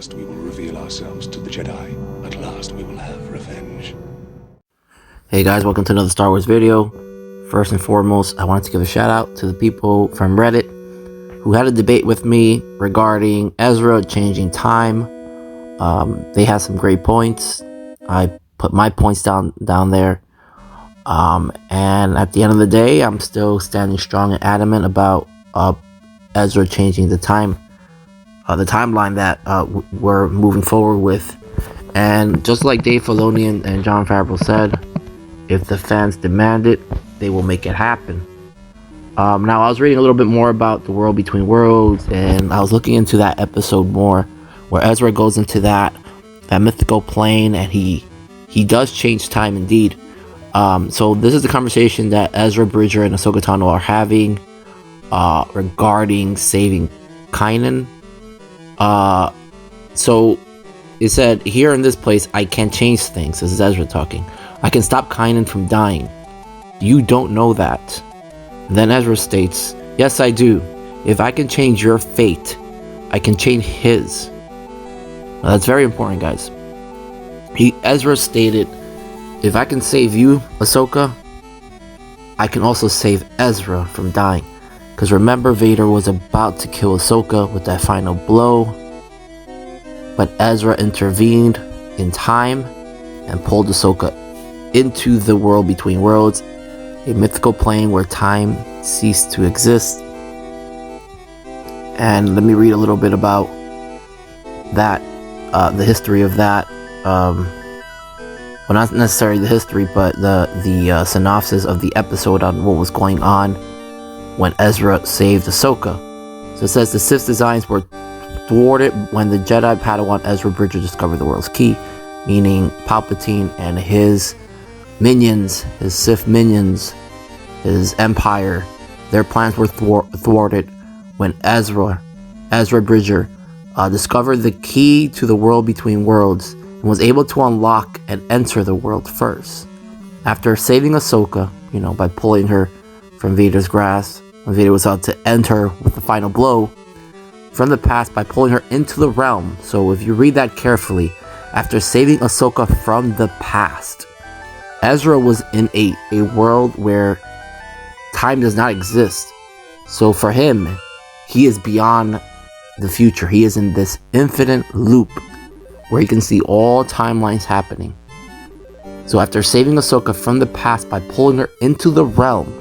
First, we will reveal ourselves to the Jedi. At last, we will have revenge. Hey guys, welcome to another Star Wars video. First and foremost, I wanted to give a shout out to the people from Reddit who had a debate with me regarding Ezra changing time. They had some great points. I put my points down there. And at the end of the day, I'm still standing strong and adamant about Ezra changing the timeline that we're moving forward with. And just like Dave Filoni and Jon Favreau said, if the fans demand it, they will make it happen. Now, I was reading a little bit more about the World Between Worlds, and I was looking into that episode more, where Ezra goes into that mythical plane, and he does change time indeed. So this is the conversation that Ezra Bridger and Ahsoka Tano are having regarding saving Kanan. So it said, here in this place, I can change things. This is Ezra talking. I can stop Kanan from dying. You don't know that. Then Ezra states, yes, I do. If I can change your fate, I can change his. Now, that's very important, guys. Ezra stated, if I can save you, Ahsoka, I can also save Ezra from dying. Because remember, Vader was about to kill Ahsoka with that final blow. But Ezra intervened in time and pulled Ahsoka into the World Between Worlds, a mythical plane where time ceased to exist. And let me read a little bit about that, the history of that. Well, not necessarily the history, but the synopsis of the episode on what was going on when Ezra saved Ahsoka. So it says, the Sith's designs were thwarted when the Jedi Padawan Ezra Bridger discovered the world's key, meaning Palpatine and his minions, his Sith minions, his empire. Their plans were thwarted when Ezra Bridger discovered the key to the World Between Worlds and was able to unlock and enter the world first. After saving Ahsoka, by pulling her from Vader's grasp, when Vader was about to end her with the final blow from the past by pulling her into the realm. So if you read that carefully, after saving Ahsoka from the past, Ezra was in a world where time does not exist. So for him, he is beyond the future. He is in this infinite loop where he can see all timelines happening. So after saving Ahsoka from the past by pulling her into the realm,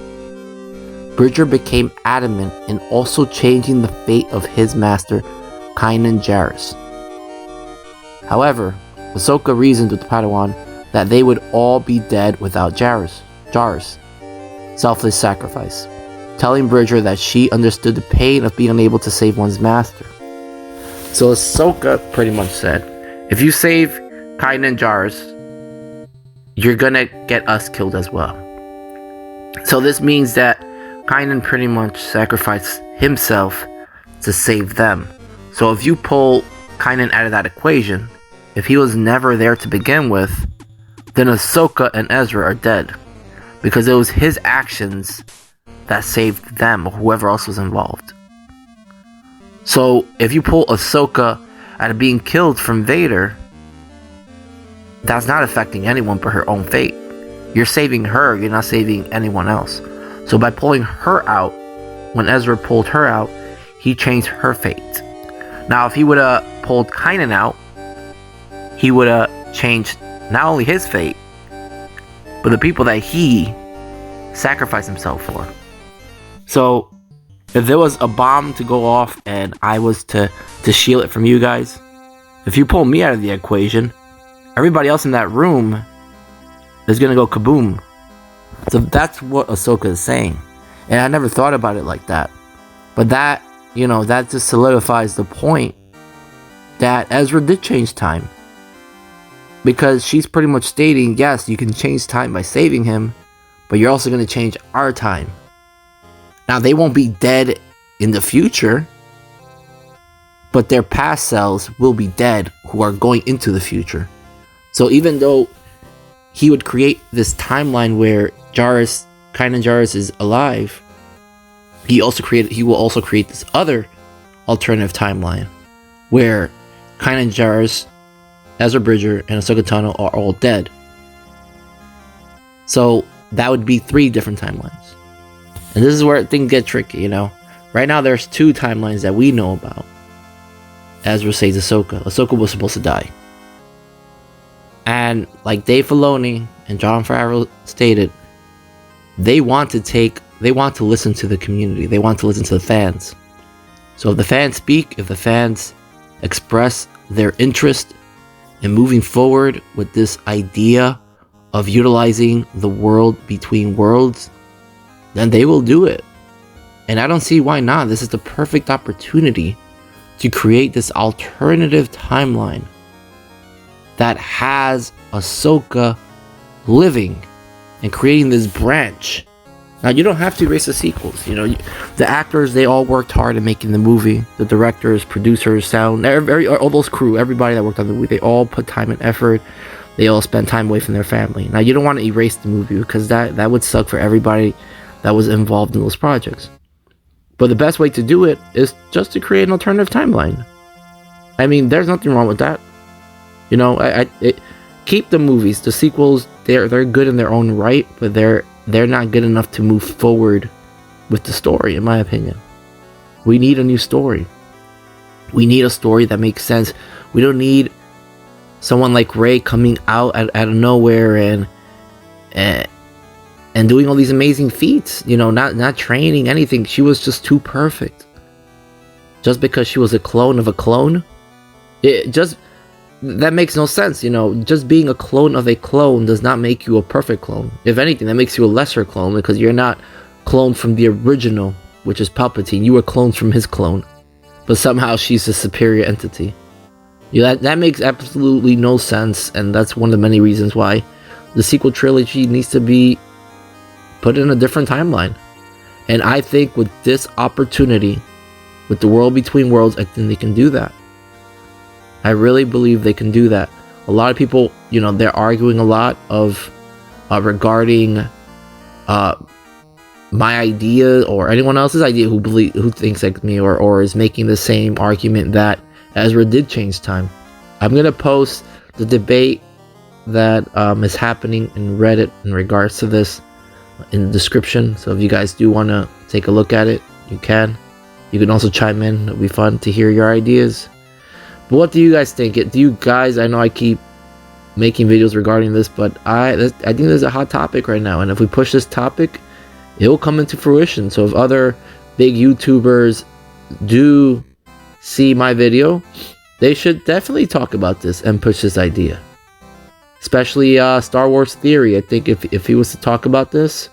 Bridger became adamant in also changing the fate of his master, Kanan Jarrus. However, Ahsoka reasoned with the Padawan that they would all be dead without Jarrus, selfless sacrifice, telling Bridger that she understood the pain of being unable to save one's master. So Ahsoka pretty much said, if you save Kanan Jarrus, you're gonna get us killed as well. So this means that Kanan pretty much sacrificed himself to save them. So if you pull Kanan out of that equation, if he was never there to begin with, then Ahsoka and Ezra are dead. Because it was his actions that saved them, or whoever else was involved. So if you pull Ahsoka out of being killed from Vader, that's not affecting anyone but her own fate. You're saving her, you're not saving anyone else. So by pulling her out, when Ezra pulled her out, he changed her fate. Now if he would have pulled Kanan out, he would have changed not only his fate, but the people that he sacrificed himself for. So if there was a bomb to go off and I was to shield it from you guys, if you pull me out of the equation, everybody else in that room is gonna go kaboom. So that's what Ahsoka is saying. And I never thought about it like that. But that just solidifies the point that Ezra did change time. Because she's pretty much stating, yes, you can change time by saving him, but you're also going to change our time. Now, they won't be dead in the future, but their past selves will be dead who are going into the future. So even though he would create this timeline where Kanan Jarrus is alive, he will also create this other alternative timeline where Kanan Jarrus, Ezra Bridger, and Ahsoka Tano are all dead. So that would be 3 different timelines. And this is where things get tricky, you know. Right now there's 2 timelines that we know about. Ezra saves Ahsoka. Ahsoka was supposed to die. And like Dave Filoni and Jon Favreau stated, they want to listen to the community. They want to listen to the fans. So if the fans speak, if the fans express their interest in moving forward with this idea of utilizing the world between worlds, then they will do it. And I don't see why not. This is the perfect opportunity to create this alternative timeline that has Ahsoka living and creating this branch. Now, you don't have to erase the sequels. You know, the actors, they all worked hard in making the movie. The directors, producers, sound, all those crew, everybody that worked on the movie, they all put time and effort. They all spend time away from their family. Now, you don't want to erase the movie because that would suck for everybody that was involved in those projects. But the best way to do it is just to create an alternative timeline. I mean, there's nothing wrong with that. You know, keep the movies, the sequels. They're good in their own right, but they're not good enough to move forward with the story, in my opinion. We need a new story. We need a story that makes sense. We don't need someone like Rey coming out out of nowhere and doing all these amazing feats. You know, not training anything. She was just too perfect. Just because she was a clone of a clone, that makes no sense. You know, just being a clone of a clone does not make you a perfect clone. If anything, that makes you a lesser clone because you're not cloned from the original, which is Palpatine. You were cloned from his clone, but somehow she's a superior entity. That makes absolutely no sense, and that's one of the many reasons why the sequel trilogy needs to be put in a different timeline. And I think with this opportunity, with the world between worlds, I think they can do that. I really believe they can do that. A lot of people, you know, they're arguing a lot of regarding my idea or anyone else's idea who thinks like me or is making the same argument that Ezra did change time. I'm gonna post the debate that is happening in Reddit in regards to this in the description. So if you guys do want to take a look at it, you can. You can also chime in. It'll be fun to hear your ideas. But what do you guys think? Do you guys? I know I keep making videos regarding this, but I think there's a hot topic right now, and if we push this topic, it will come into fruition. So if other big YouTubers do see my video, they should definitely talk about this and push this idea. Especially Star Wars Theory. I think if he was to talk about this,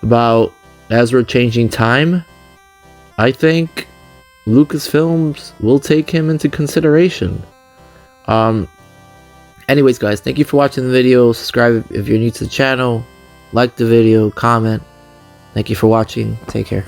about Ezra changing time, I think Lucasfilms will take him into consideration. Anyways, guys, thank you for watching the video. Subscribe if you're new to the channel. Like the video, comment. Thank you for watching. Take care.